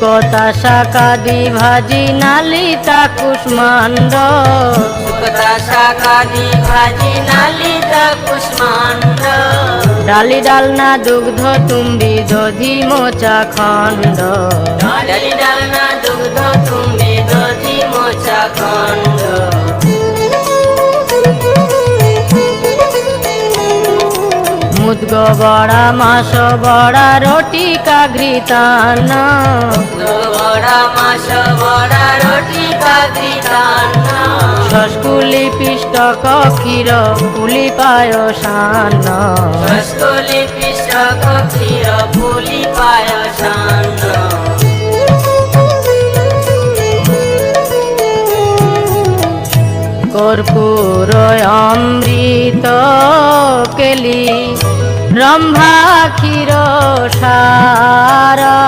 শুকতা শাকাদি ভাজি নালিতা কুষ্মাণ্ড শুকতা শাকাদি ভাজি নালিতা কুষ্মাণ্ড ডালি ডালনা দুগ্ধ তুম্বি দধি মোচা খণ্ড ডালি ডালনা দুগ্ধ তুমি দধি মোচা খণ্ড মুদগ বড়া মাস বড়া রটি কাঘৃতান্ন বড়া মাস বড়া রটি কাঘৃতান্ন শস্কুলি পিষ্টক ক্ষীর পুলি পায়সান্ন রসকলি পিষ্টক ক্ষীর পুলি পায়সান্ন কর্পূর অমৃত কেলি রম্ভা ক্ষীর সারা